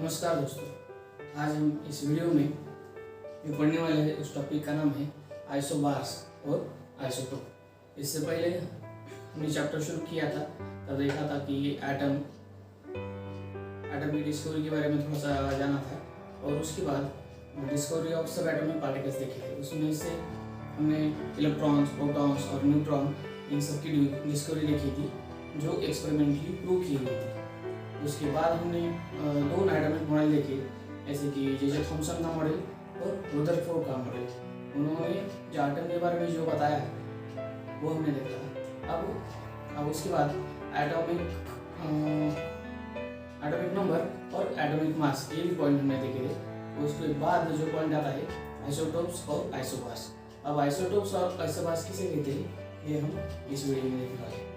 नमस्कार दोस्तों, आज हम इस वीडियो में जो पढ़ने वाले हैं उस टॉपिक का नाम है आइसोबार्स और आइसोटोप। इससे पहले हमने चैप्टर शुरू किया था तब देखा था कि एटम की डिस्कवरी के बारे में थोड़ा सा जाना था और उसके बाद डिस्कवरी ऑफ सब एटॉमिक पार्टिकल्स देखे थे। उसमें से हमने इलेक्ट्रॉन्स, प्रोटॉन्स और न्यूट्रॉन इन सब की डिस्कवरी देखी थी जो एक्सपेरिमेंटली प्रूव की गई थी। उसके बाद हमने दो एटॉमिक मॉडल देखे, जैसे कि जे थॉमसन का मॉडल और रदरफोर्ड का मॉडल। उन्होंने जो एटम के बारे में जो बताया वो हमने देखा। अब उसके बाद एटॉमिक नंबर और एटॉमिक मास ये भी पॉइंट हमने देखे थे। उसके बाद जो पॉइंट आता है आइसोटोप्स और आइसोबार्स। अब आइसोटोप्स और आइसोबार्स किसे कहते हैं ये हम इस वीडियो में देखने वाले हैं।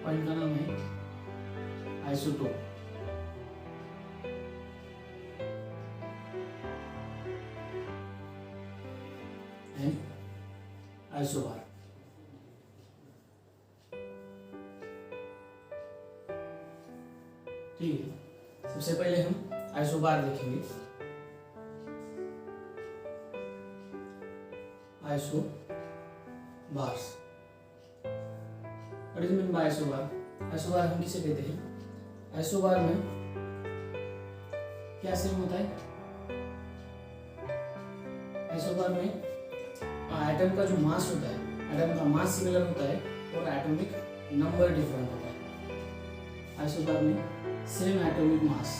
पॉइंट का नाम है आइसोटोप एंड आइसोबार। ठीक है, सबसे पहले हम आइसोबार देखेंगे। Isobars, what is mean by isobar? Isobar हम किसे कहते हैं? आइसोबार में क्या सेम होता है? आइसोबार में एटम का जो मास होता है, एटम का मास सिमिलर होता है और एटॉमिक नंबर डिफरेंट होता है। आइसोबार में सेम एटॉमिक मास,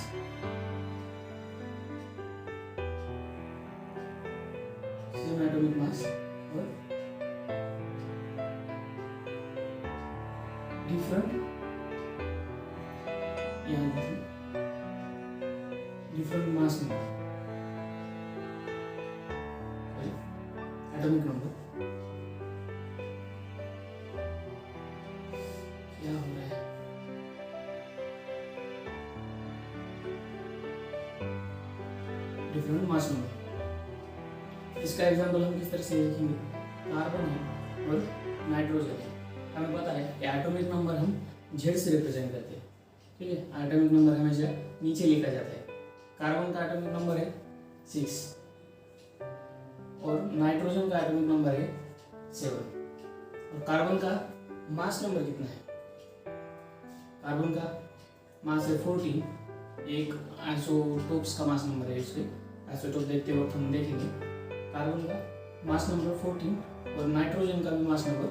और different mass number, atomic number. क्या हो रहा है? Different mass number. इसका एग्जांपल हम किस तरह से देखेंगे? कार्बन है और नाइट्रोजन है। हमें पता है कि एटॉमिक नंबर हम जेड से रिप्रेजेंट करते हैं। ठीक है, एटॉमिक नंबर हमेशा नीचे लिखा जाता है। कार्बन का एटॉमिक नंबर है 6 और नाइट्रोजन का एटॉमिक नंबर है 7। और कार्बन का मास नंबर कितना है? कार्बन का मास है 14। एक आइसोटोप्स का मास नंबर है। इसके आइसोटोप देखते वक्त हम देखेंगे कार्बन का मास नंबर 14 और नाइट्रोजन का भी मास नंबर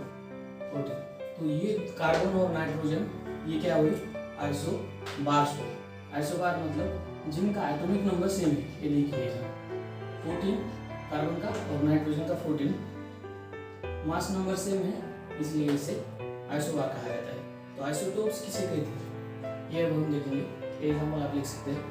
14। तो ये कार्बन और नाइट्रोजन ये क्या हुए? आइसोबार्स हुए। आइसोबार मतलब जिनका एटॉमिक नंबर सेम है। ये देखिएगा 14 कार्बन का और नाइट्रोजन का 14, मास नंबर सेम है, इसलिए इसे आइसोबार कहा जाता है। तो आइसोटोप्स किसे कहते हैं ये अब हम देखेंगे। एग्जांपल आप लिख सकते हैं।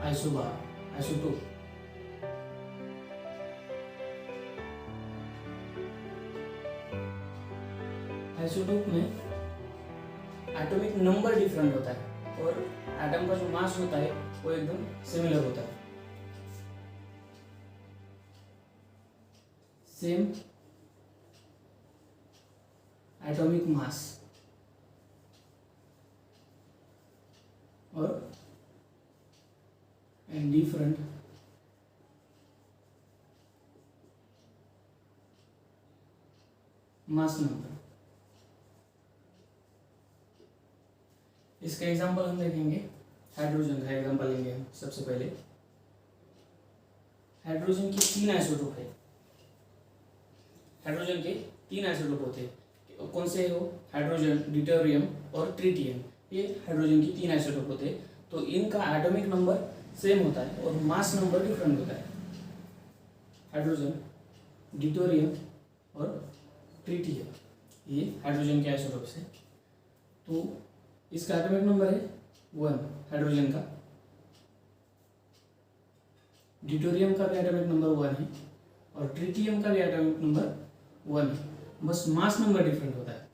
Isobar, isotope. आइसोटोप में एटॉमिक नंबर डिफरेंट होता है और एटम का जो मास होता है वो एकदम सिमिलर होता है। सेम एटॉमिक मास और एंड डिफरेंट मास नंबर। इसका एग्जांपल हम देखेंगे। हाइड्रोजन का एग्जांपल लेंगे हम सबसे पहले। हाइड्रोजन के 3 आइसोटोप है। हाइड्रोजन के 3 आइसोटोप होते हैं। कौन से हो? हाइड्रोजन, ड्यूटेरियम और ट्रिटियम। ये हाइड्रोजन की 3 आइसोटोप होते हैं। तो इनका एटॉमिक नंबर सेम होता है और मास नंबर डिफरेंट होता है। हाइड्रोजन, ड्यूटेरियम और ट्रिटियम ये हाइड्रोजन के आइसोटोप्स है। तो इसका एटॉमिक नंबर है 1 हाइड्रोजन का, ड्यूटेरियम का भी एटॉमिक नंबर 1 है और ट्रिटियम का भी एटॉमिक नंबर 1 है। बस मास नंबर डिफरेंट होता है।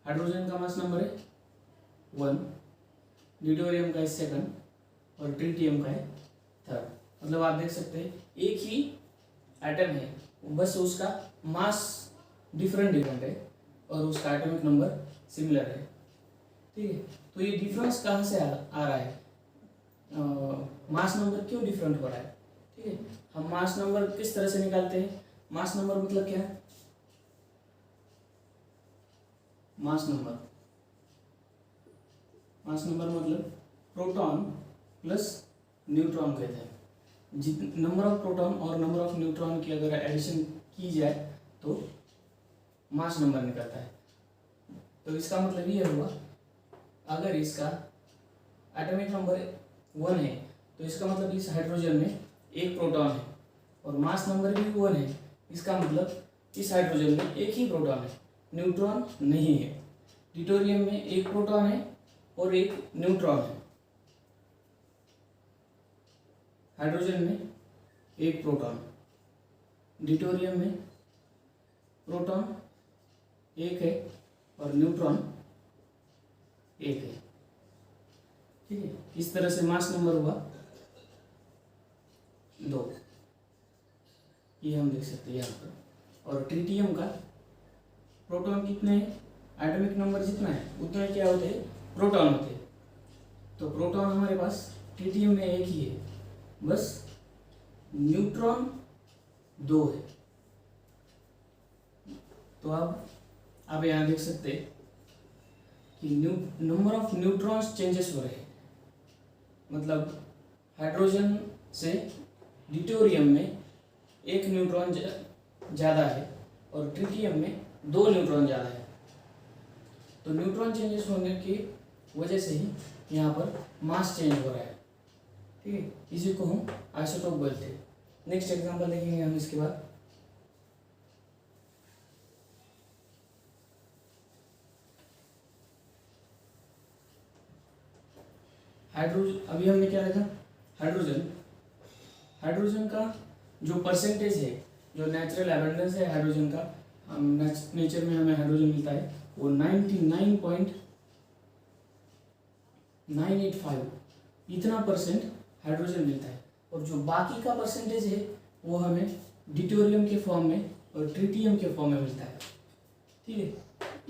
हाइड्रोजन का मास नंबर है 1, ड्यूटेरियम का है सेकंड और ट्रिटियम का है थर्ड। मतलब आप देख सकते हैं एक ही एटम है, बस उसका मास डिफरेंट है और उसका एटॉमिक नंबर सिमिलर है। ठीक है, तो ये डिफरेंस कहाँ से आ रहा है? मास नंबर क्यों डिफरेंट हो रहा है? ठीक है, हम मास नंबर किस तरह से निकालते हैं? मास नंबर मतलब क्या है? मास नंबर मतलब प्रोटॉन प्लस न्यूट्रॉन कहते हैं। जित नंबर ऑफ प्रोटॉन और नंबर ऑफ न्यूट्रॉन की अगर एडिशन की जाए तो मास नंबर निकलता है। तो इसका मतलब ये हुआ, अगर इसका एटॉमिक नंबर 1 है तो इसका मतलब इस हाइड्रोजन में एक प्रोटॉन है, और मास नंबर भी 1 है, इसका मतलब इस हाइड्रोजन में एक ही प्रोटॉन है, न्यूट्रॉन नहीं है। ड्यूटेरियम में एक प्रोटॉन है और एक न्यूट्रॉन है। हाइड्रोजन में एक प्रोटॉन, ड्यूटेरियम में प्रोटॉन एक है और न्यूट्रॉन एक है। ठीक है, इस तरह से मास नंबर हुआ 2, ये हम देख सकते हैं यहाँ पर। और ट्रिटियम का प्रोटॉन कितने हैं? एटॉमिक नंबर जितना है उतने क्या होते हैं? प्रोटॉन होते हैं। तो प्रोटॉन हमारे पास ट्रिटियम में एक ही है, बस न्यूट्रॉन 2 है। तो अब आप यहाँ देख सकते हैं कि नंबर ऑफ न्यूट्रॉन्स चेंजेस हो रहे हैं। मतलब हाइड्रोजन से ड्यूटेरियम में एक न्यूट्रॉन ज़्यादा है और ट्रिटियम में 2 न्यूट्रॉन ज़्यादा है। तो न्यूट्रॉन चेंजेस होने की वजह से ही यहाँ पर मास चेंज हो रहा है। ठीक है, इसी को हम आइसोटोप बोलते हैं। नेक्स्ट एग्जांपल देखेंगे हम इसके बाद। हाइड्रोजन, अभी हमने क्या देखा? हाइड्रोजन का जो परसेंटेज है, जो नेचुरल एबंडेंस है हाइड्रोजन का, हम नेचर में हमें हाइड्रोजन मिलता है वो 99.985 इतना परसेंट हाइड्रोजन मिलता है। और जो बाकी का परसेंटेज है वो हमें ड्यूटेरियम के फॉर्म में और ट्रिटियम के फॉर्म में मिलता है। ठीक है,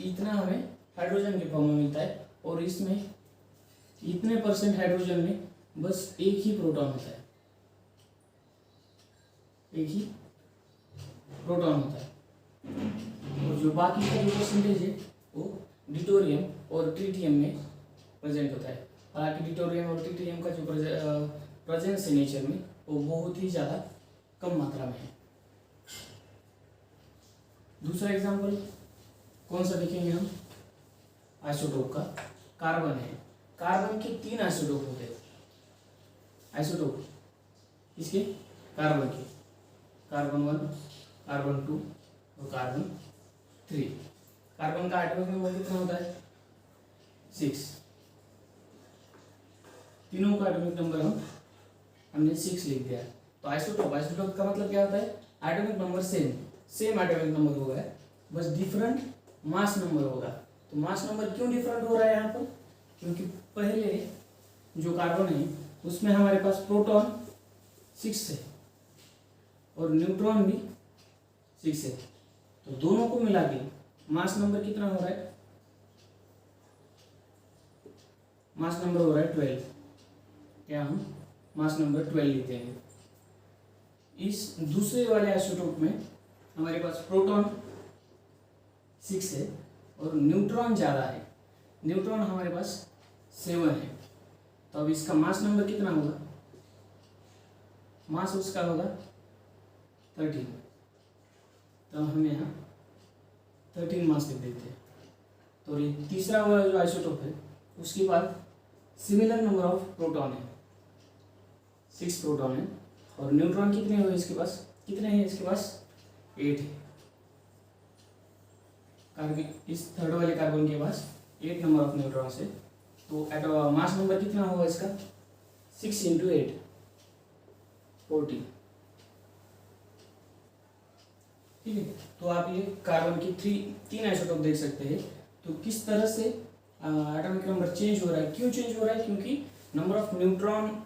इतना हमें हाइड्रोजन के फॉर्म में मिलता है और इसमें इतने परसेंट हाइड्रोजन में बस एक ही प्रोटॉन होता है, एक ही प्रोटॉन होता है। और जो बाकी का जो परसेंटेज है वो ड्यूटेरियम और ट्रिटियम में प्रेजेंट होता है। हालांकि ड्यूटेरियम और ट्रिटियम का जो प्रेजेंस है नेचर में वो बहुत ही ज़्यादा कम मात्रा में है। दूसरा एग्जांपल कौन सा देखेंगे हम? आइसोटोप का। कार्बन है, कार्बन के 3 आइसोटोप होते हैं। आइसोटोप इसके कार्बन के, कार्बन 1, कार्बन 2 और कार्बन 3। कार्बन का एटॉमिक नंबर कितना होता है? 6। तीनों का एटॉमिक नंबर हमने 6 लिख दिया। तो आइसोटोप का मतलब क्या होता है? Atomic number same atomic number होगा, बस डिफरेंट मास नंबर होगा। तो मास नंबर क्यों डिफरेंट हो रहा है यहाँ पर? क्योंकि पहले जो कार्बन है उसमें हमारे पास प्रोटॉन 6 है और न्यूट्रॉन भी 6 है। तो दोनों को मिला के मास नंबर कितना हो रहा है? मास नंबर हो रहा है 12। क्या हम मास नंबर 12 लिखते हैं। इस दूसरे वाले आइसोटोप में हमारे पास प्रोटॉन 6 है और न्यूट्रॉन ज़्यादा है। न्यूट्रॉन हमारे पास 7 है। तो अब इसका मास नंबर कितना होगा? मास उसका होगा 13। तो हम यहाँ 13 मास लिख देते हैं। तो ये तीसरा वाला जो आइसोटोप है उसके पास सिमिलर नंबर ऑफ प्रोटॉन है, 6 प्रोटॉन है। और न्यूट्रॉन कितने हुए इसके पास? कितने हैं इसके पास? 8 है। कार्बन, इस थर्ड वाले कार्बन के पास 8 नंबर ऑफ न्यूट्रॉन्स है। तो मास नंबर कितना होगा इसका? 6 × 8 40। ठीक है, तो आप ये कार्बन की 3 आइसोटोप देख सकते हैं। तो किस तरह से एटॉमिक नंबर चेंज हो रहा है। क्यों चेंज हो रहा है? क्योंकि नंबर ऑफ न्यूट्रॉन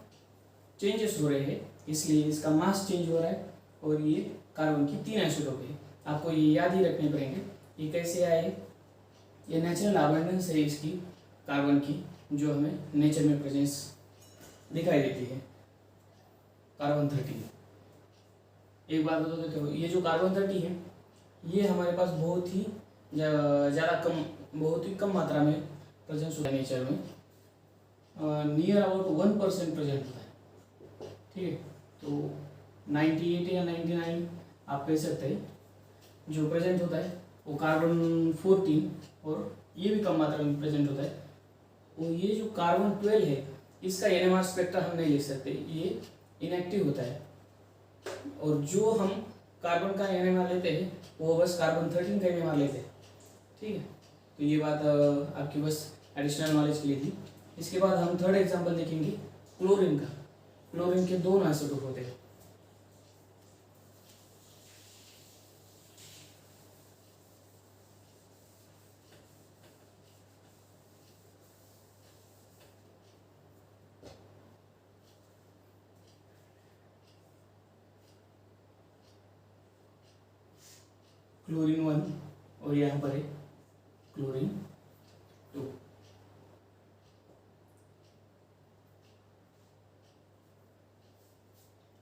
चेंजेस हो रहे हैं, इसलिए इसका मास चेंज हो रहा है। और ये कार्बन की 3 आइसोटोप है, आपको ये याद ही रखने पड़ेंगे। ये कैसे आए? ये नेचुरल अबंडेंस है इसकी, कार्बन की, जो हमें नेचर में प्रेजेंस दिखाई देती है। कार्बन 30, एक बात बता देते हो, ये जो कार्बन 30 है ये हमारे पास बहुत ही ज़्यादा कम, बहुत ही कम मात्रा में प्रेजेंस होता है नेचर में, नियर अबाउट 1% प्रेजेंट होता है। ठीक है, तो 98 या 99 आप कह सकते हैं जो प्रेजेंट होता है वो कार्बन 14, और ये भी कम मात्रा में प्रेजेंट होता है। और ये जो कार्बन 12 है इसका NMR स्पेक्ट्रा हम नहीं लिख सकते, ये इनएक्टिव होता है। और जो हम कार्बन का NMR लेते हैं वो बस कार्बन 13 का NMR लेते हैं। ठीक है, तो ये बात आपकी बस एडिशनल नॉलेज के लिए थी। इसके बाद हम थर्ड एग्जांपल देखेंगे क्लोरीन का। क्लोरीन के 2 आइसोटोप होते हैं। क्लोरीन 1 और यहाँ पर है क्लोरीन 2।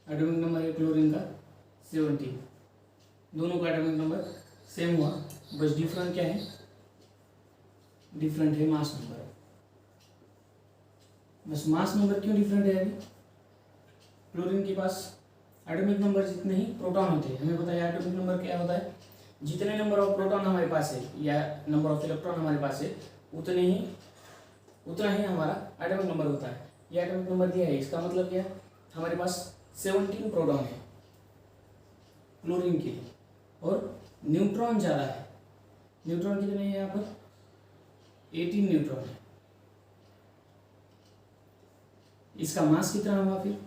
एटॉमिक नंबर है क्लोरीन का 17, दोनों का एटॉमिक नंबर सेम हुआ, बस डिफरेंट क्या है? डिफरेंट है मास नंबर। बस मास नंबर क्यों डिफरेंट है? अभी क्लोरीन के पास एटॉमिक नंबर जितने ही प्रोटॉन होते हैं, हमें पता है एटॉमिक नंबर क्या होता है, जितने नंबर ऑफ प्रोटॉन हमारे पास है या नंबर ऑफ इलेक्ट्रॉन हमारे पास है उतना ही हमारा एटॉमिक नंबर होता है। ये एटॉमिक नंबर दिया है, इसका मतलब क्या है? हमारे पास 17 प्रोटॉन है क्लोरीन के लिए, और न्यूट्रॉन ज़्यादा है। न्यूट्रॉन कितने हैं यहाँ पर? 18 न्यूट्रॉन है। इसका मास कितना होगा? फिर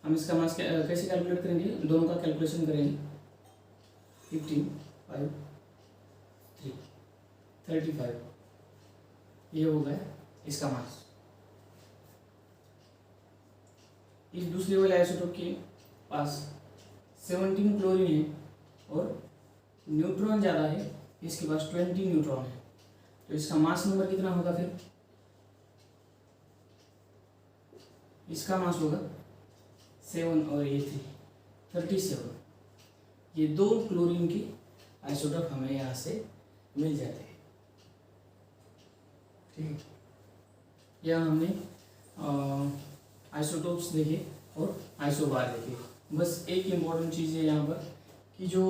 हम इसका मास कैसे कैलकुलेट करेंगे? दोनों का कैलकुलेशन करेंगे। 15, 5, 3, 35, ये हो गया इसका मास। इस दूसरे वाले आइसोटोप के पास 17 क्लोरीन है और न्यूट्रॉन ज़्यादा है, इसके पास 20 न्यूट्रॉन है, तो इसका मास नंबर कितना होगा? फिर इसका मास होगा 7 और ये 37। ये 2 क्लोरीन की आइसोटोप हमें यहाँ से मिल जाते हैं। ठीक है, यह हमने आइसोटोप्स देखे और आइसोबार देखे। बस एक इम्पॉर्टेंट चीज़ है यहाँ पर कि जो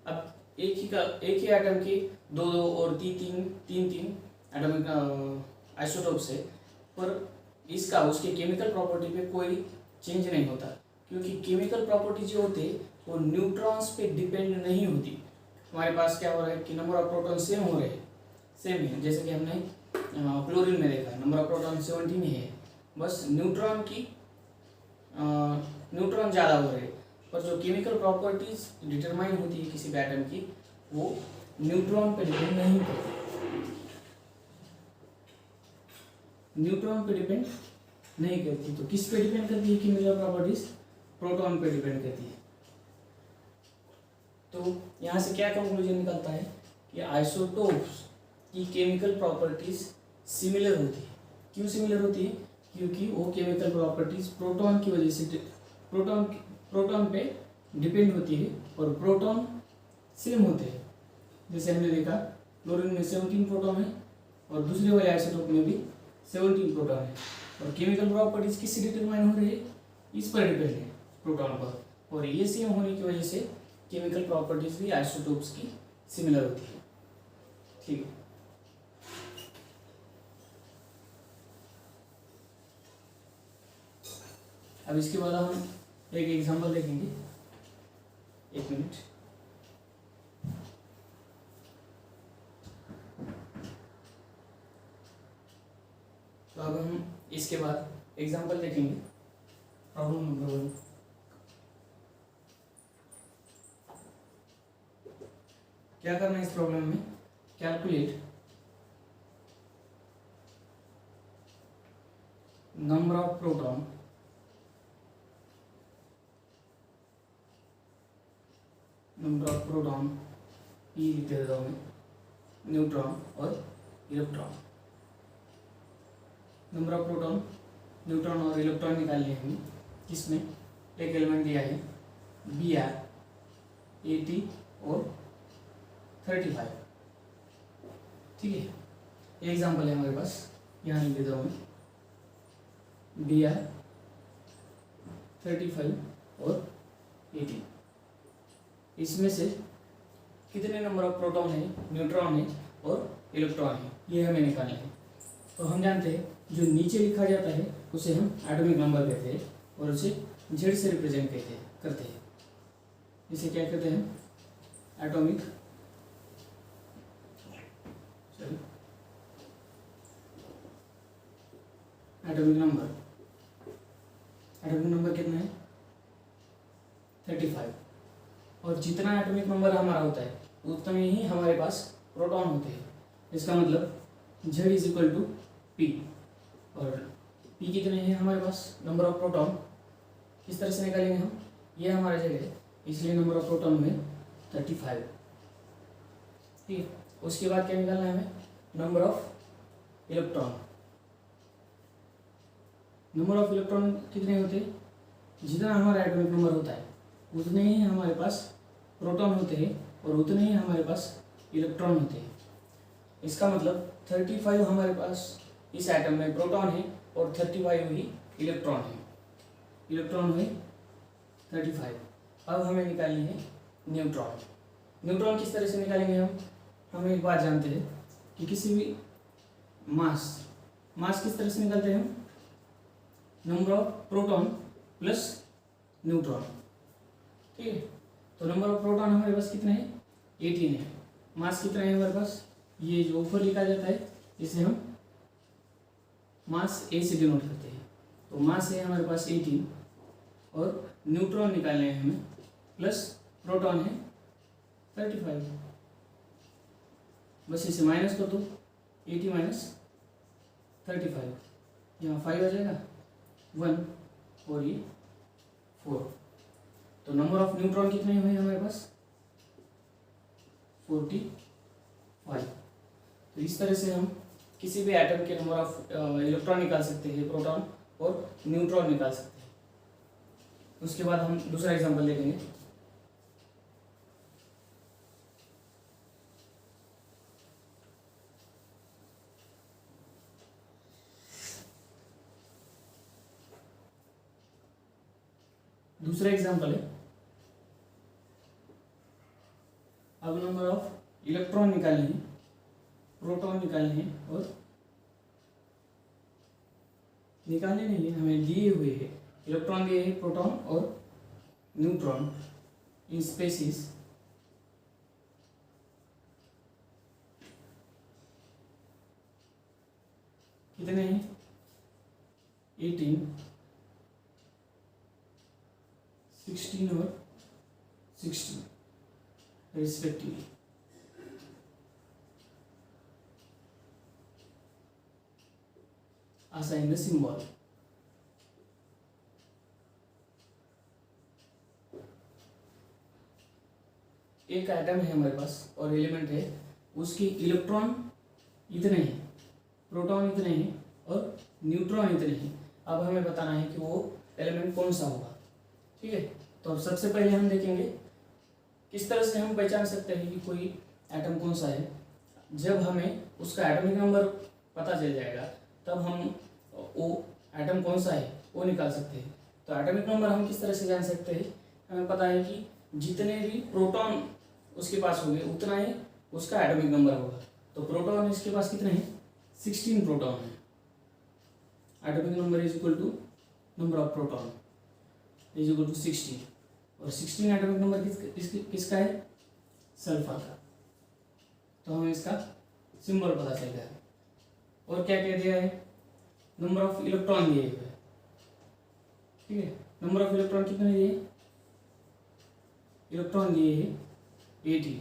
अब एक ही एटम के 2-2 और 3-3 एटॉमिक आइसोटोप्स है, पर इसका उसके केमिकल प्रॉपर्टी पे कोई चेंज नहीं होता, क्योंकि केमिकल प्रॉपर्टी जो होती है वो न्यूट्रॉन्स पे डिपेंड नहीं होती। हमारे पास क्या हो रहा है कि नंबर ऑफ प्रोटॉन सेम हो रहे हैं, सेम है, जैसे कि हमने क्लोरीन में देखा, नंबर ऑफ प्रोटॉन 17 ही है, बस न्यूट्रॉन ज़्यादा हो रहे हैं, पर जो केमिकल प्रॉपर्टीज डिटरमाइन होती है किसी भी एटम की वो न्यूट्रॉन पे डिपेंड नहीं करती। न्यूट्रॉन पे डिपेंड नहीं करती, तो किस पे डिपेंड करती है केमिकल प्रॉपर्टीज? प्रोटॉन पे डिपेंड करती है। तो यहाँ से क्या कंक्लूजन निकलता है कि आइसोटोप्स की केमिकल प्रॉपर्टीज सिमिलर होती है। क्यों सिमिलर होती है? क्योंकि वो केमिकल प्रॉपर्टीज प्रोटॉन की वजह से प्रोटॉन पे डिपेंड होती है और प्रोटॉन सेम होते हैं। जैसे हमने देखा क्लोरीन में 17 प्रोटॉन है और दूसरे वाले आइसोटोप में भी 17 प्रोटॉन है, और केमिकल प्रॉपर्टीज किससे डिटरमाइन हो रही है? इस पर डिपेंड है, प्रोटॉन पर, और ये सेम होने की वजह से केमिकल प्रॉपर्टीज भी आइसोटोप्स की सिमिलर होती है। ठीक है, अब इसके बाद हम एक एग्जांपल देखेंगे। एक मिनट, तो अब हम इसके बाद एग्जांपल देखेंगे। प्रॉब्लम नंबर 1, क्या करना है इस प्रॉब्लम में? कैलकुलेट नंबर ऑफ प्रोटॉन ई लिख देता हूँ मैं, न्यूट्रॉन और electron. Number of proton, neutron और इलेक्ट्रॉन निकालने हैं हमें, जिसमें एक एलिमेंट दिया है Br 80 और 35। ठीक है, एक एग्जाम्पल है हमारे पास, यहाँ लिख देता हूँ मैं, Br 35 और 80। इसमें से कितने नंबर ऑफ प्रोटॉन है, न्यूट्रॉन है और इलेक्ट्रॉन है, ये हमें निकालना है। तो हम जानते हैं जो नीचे लिखा जाता है उसे हम एटॉमिक नंबर कहते हैं और उसे Z से रिप्रेजेंट करते हैं। इसे क्या कहते हैं, एटॉमिक नंबर। एटॉमिक नंबर कितना है, 35। और जितना एटॉमिक नंबर हमारा होता है उतने ही हमारे पास प्रोटॉन होते हैं। इसका मतलब Z is equal to P, और P कितने हैं हमारे पास, नंबर ऑफ प्रोटॉन। किस तरह से निकालेंगे हम, ये हमारा Z है, इसलिए नंबर ऑफ प्रोटॉन में 35। ठीक है, उसके बाद क्या निकालना है हमें, number of electron. Number of electron कितने होते हैं, जितना हमारा एटॉमिक नंबर होता है उतने ही हमारे पास प्रोटॉन होते हैं और उतने ही हमारे पास इलेक्ट्रॉन होते हैं। इसका मतलब 35 हमारे पास इस एटम में प्रोटॉन है और 35 ही इलेक्ट्रॉन है। इलेक्ट्रॉन हुए 35। अब हमें निकालनी है न्यूट्रॉन। न्यूट्रॉन किस तरह से निकालेंगे हम एक बात जानते हैं कि किसी भी मास किस तरह से निकालते हैं हम, number of proton plus neutron. ठीक है, तो नंबर ऑफ प्रोटॉन हमारे पास कितने हैं, 18 है। मास कितना है हमारे पास, ये जो ऊपर लिखा जाता है इसे हम मास A से डिनोट करते हैं। तो मास है हमारे पास 18 और न्यूट्रॉन निकालने हैं हमें, प्लस प्रोटॉन है 35। बस इसे माइनस कर दो, 80 माइनस 35, यहाँ 5 आ जाएगा, 1 और ये 4। तो नंबर ऑफ न्यूट्रॉन कितने हुए हमारे पास, 45। तो इस तरह से हम किसी भी एटम के नंबर ऑफ इलेक्ट्रॉन निकाल सकते हैं, प्रोटॉन और न्यूट्रॉन निकाल सकते हैं। उसके बाद हम दूसरा एग्जांपल देखेंगे। दूसरा एग्जांपल है, अब नंबर ऑफ इलेक्ट्रॉन निकालने हैं, प्रोटॉन निकालने हैं और निकालने नहीं है, हमें दिए हुए हैं इलेक्ट्रॉन दिए हैं, प्रोटॉन और न्यूट्रॉन इन स्पेसिस कितने हैं, 18, 16 और 16 रिस्पेक्टिवली। assign the symbol। एक एटम है हमारे पास और एलिमेंट है, उसकी इलेक्ट्रॉन इतने हैं, प्रोटॉन इतने हैं और न्यूट्रॉन इतने हैं। अब हमें बताना है कि वो एलिमेंट कौन सा होगा। ठीक है, तो अब सबसे पहले हम देखेंगे किस तरह से हम पहचान सकते हैं कि कोई एटम कौन सा है। जब हमें उसका एटॉमिक नंबर पता चल जाएगा तब हम वो एटम कौन सा है वो निकाल सकते हैं। तो एटॉमिक नंबर हम किस तरह से जान सकते हैं, हमें पता है कि जितने भी प्रोटॉन उसके पास होंगे उतना ही उसका एटॉमिक नंबर होगा। तो प्रोटॉन इसके पास कितने हैं, 16 प्रोटॉन है। Atomic number is equal to number of proton is equal to 16, और 16 एटॉमिक नंबर किसका है, सल्फर का। तो हमें इसका सिंबल पता चल गया। और क्या कह दिया है, नंबर ऑफ इलेक्ट्रॉन दिए हुए। ठीक है, नंबर ऑफ इलेक्ट्रॉन कितने दिए, इलेक्ट्रॉन दिए हैं 80।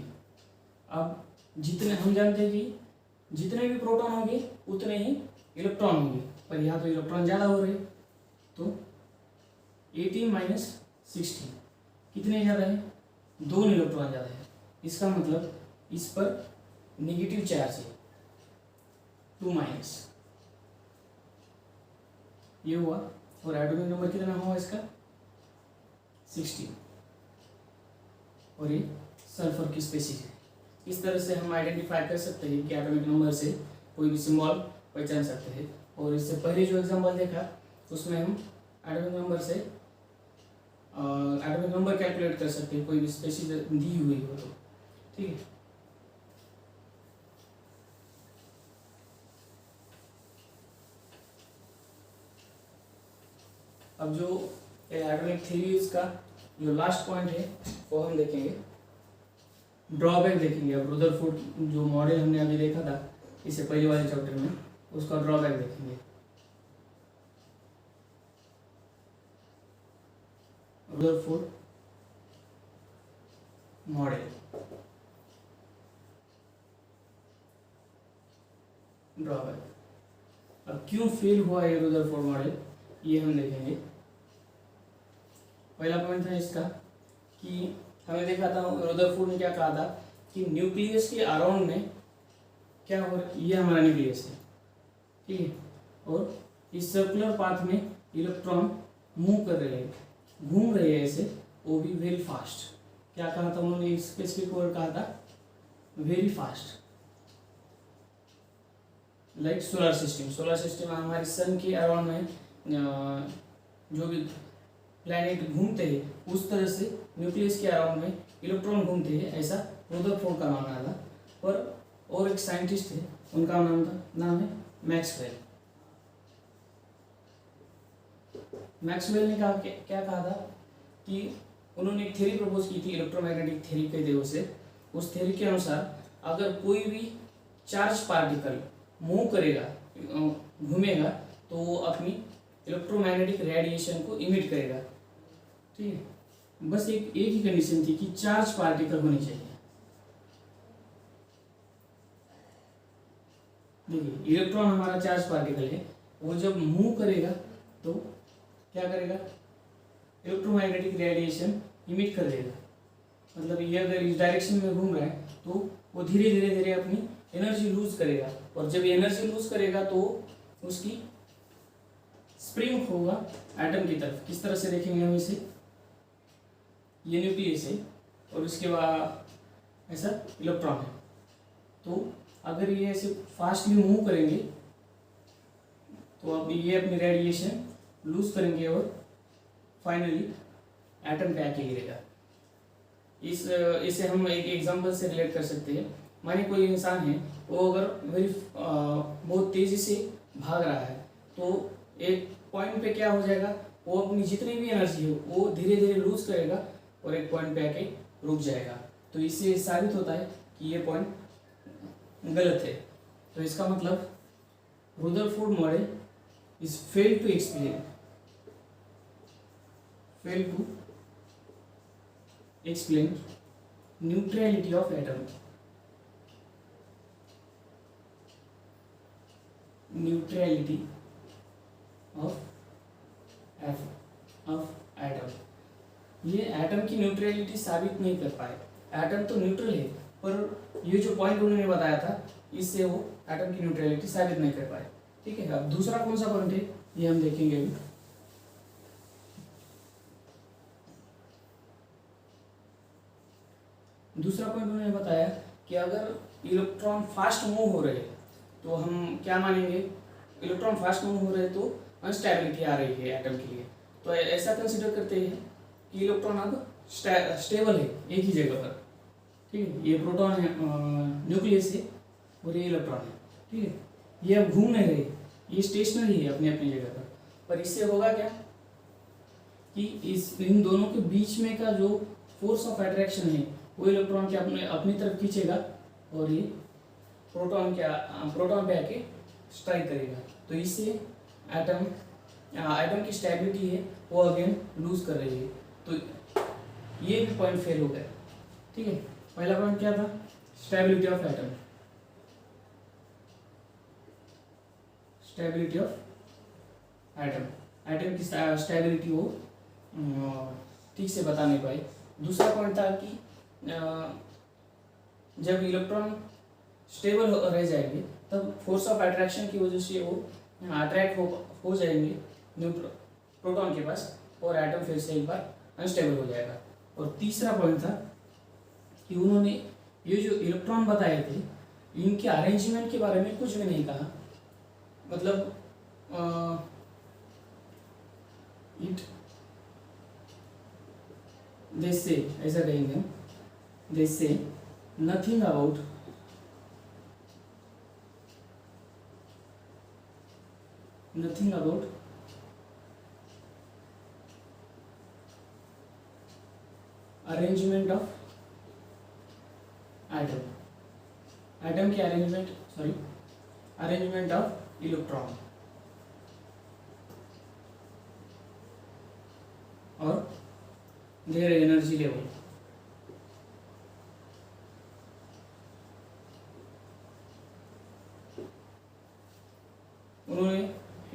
अब जितने हम जानते हैं कि जितने भी प्रोटॉन होंगे उतने ही इलेक्ट्रॉन होंगे। पर यहाँ तो इलेक्ट्रॉन ज़्यादा हो रहे, तो 18 माइनस 16 कितने ज़्यादा है, 2 इलेक्ट्रॉन ज़्यादा है। इसका मतलब इस पर नेगेटिव चार्ज है 2 माइनस, ये हुआ। और एटॉमिक नंबर कितना हुआ इसका 16, और ये सल्फर की स्पीशीज है। इस तरह से हम आइडेंटिफाई कर सकते हैं कि एटॉमिक नंबर से कोई भी सिंबल पहचान सकते हैं। और इससे पहले जो एग्जांपल देखा उसमें हम एटॉमिक नंबर से एटॉमिक नंबर कैलकुलेट कर सकते हैं, कोई भी स्पीशीज दी हुई हो तो, ठीक है। अब जो एटॉमिक थ्योरीज का जो लास्ट पॉइंट है वो हम देखेंगे, ड्रॉबैक देखेंगे। अब रुदरफोर्ड जो मॉडल हमने अभी देखा था इससे पहले वाले चैप्टर में, उसका ड्रॉबैक देखेंगे। Rutherford model, drawback. अब क्यों फेल हुआ ये रुदरफोर्ड मॉडल, ये हम देखेंगे। पहला पॉइंट था इसका कि हमें देखा था रुदरफोर्ड ने क्या कहा था कि न्यूक्लियस के अराउंड में क्या हो रहा है, ये हमारा न्यूक्लियस है, ठीक है। और इस सर्कुलर पाथ में इलेक्ट्रॉन मूव कर रहे हैं, घूम रहे हैं ऐसे, वो भी वेरी फास्ट। क्या कहा था उन्होंने, स्पेसिफिक वर्ड कहा था very fast, like solar system. Solar system हमारे सन के अराउंड में जो भी प्लैनेट घूमते हैं उस तरह से न्यूक्लियस के अराउंड में इलेक्ट्रॉन घूमते हैं, ऐसा रुदरफोर्ड का मानना था। पर और एक साइंटिस्ट थे, उनका नाम है मैक्सवेल। मैक्सवेल ने कहा क्या कहा था कि उन्होंने एक थ्योरी प्रपोज की थी, इलेक्ट्रोमैग्नेटिक थ्योरी कहते हैं उसे। उस थ्योरी के अनुसार अगर कोई भी चार्ज पार्टिकल मूव करेगा, घूमेगा, तो वो अपनी इलेक्ट्रोमैग्नेटिक रेडिएशन को इमिट करेगा, ठीक है। बस एक ही कंडीशन थी कि चार्ज पार्टिकल होनी चाहिए। देखिए इलेक्ट्रॉन हमारा चार्ज पार्टिकल है, वो जब मूव करेगा तो क्या करेगा, इलेक्ट्रोमैग्नेटिक रेडिएशन इमिट कर देगा। मतलब ये अगर इस डायरेक्शन में घूम रहा है तो वो धीरे धीरे धीरे अपनी एनर्जी लूज करेगा, और जब एनर्जी लूज करेगा तो उसकी स्प्रिंग होगा एटम की तरफ। किस तरह से देखेंगे हम इसे, ये न्यूक्लियस है और उसके बाद ऐसा इलेक्ट्रॉन है, तो अगर ये ऐसे फास्टली मूव करेंगे तो अब ये अपनी रेडिएशन लूज करेंगे और फाइनली एटम पे आके गिरेगा। इसे हम एक एग्जांपल से रिलेट कर सकते हैं। माने कोई इंसान है, वो अगर बहुत तेज़ी से भाग रहा है तो एक पॉइंट पे क्या हो जाएगा, वो अपनी जितनी भी एनर्जी है वो धीरे धीरे लूज करेगा और एक पॉइंट पे आके रुक जाएगा। तो इससे साबित होता है कि ये पॉइंट गलत है। तो इसका मतलब Rutherford model is fail to explain neutrality of atom. Neutrality of atom. ये एटम की न्यूट्रलिटी साबित नहीं कर पाए। एटम तो न्यूट्रल है, पर ये जो पॉइंट उन्होंने बताया था इससे वो एटम की न्यूट्रलिटी साबित नहीं कर पाए, ठीक है। अब दूसरा कौन सा पॉइंट है ये हम देखेंगे अभी। दूसरा पॉइंट उन्होंने बताया कि अगर इलेक्ट्रॉन फास्ट मूव हो रहे तो हम क्या मानेंगे, इलेक्ट्रॉन फास्ट मूव हो रहे तो अनस्टेबिलिटी आ रही है एटम के लिए। तो ऐसा कंसिडर करते हैं कि इलेक्ट्रॉन अब स्टेबल है एक ही जगह पर, ठीक है। ये प्रोटॉन है, न्यूक्लियस है, और ये इलेक्ट्रॉन है, ठीक है। ये अब घूम नहीं रहे, ये स्टेशनरी है अपनी अपनी जगह पर इससे होगा क्या कि इन दोनों के बीच में का जो फोर्स ऑफ अट्रैक्शन है वो इलेक्ट्रॉन के अपनी तरफ खींचेगा और ये प्रोटॉन पे आके स्ट्राइक करेगा। तो इससे एटम की स्टेबिलिटी है वो अगेन लूज कर रही है। तो ये भी पॉइंट फेल हो गया, ठीक है। पहला पॉइंट क्या था, स्टेबिलिटी ऑफ एटम की स्टेबिलिटी वो ठीक से बता नहीं पाए। दूसरा पॉइंट था कि जब इलेक्ट्रॉन स्टेबल रह जाएंगे तब फोर्स ऑफ अट्रैक्शन की वजह से वो अट्रैक्ट हो जाएंगे प्रोटॉन के पास और एटम फिर से एक बार अनस्टेबल हो जाएगा। और तीसरा पॉइंट था कि उन्होंने ये जो इलेक्ट्रॉन बताए थे इनके अरेंजमेंट के बारे में कुछ भी नहीं कहा। मतलब इट दे से ऐसा कहेंगे, दे से nothing about arrangement of atom की अरेंजमेंट ऑफ इलेक्ट्रॉन और देयर एनर्जी लेवल। उन्होंने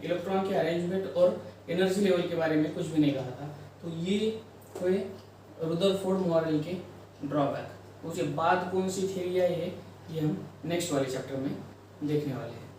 इलेक्ट्रॉन के अरेंजमेंट और एनर्जी लेवल के बारे में कुछ भी नहीं कहा था। तो ये हुए रुदरफोर्ड मॉडल के ड्रॉबैक। उसके बाद कौन सी थ्योरी आई है ये हम नेक्स्ट वाले चैप्टर में देखने वाले हैं।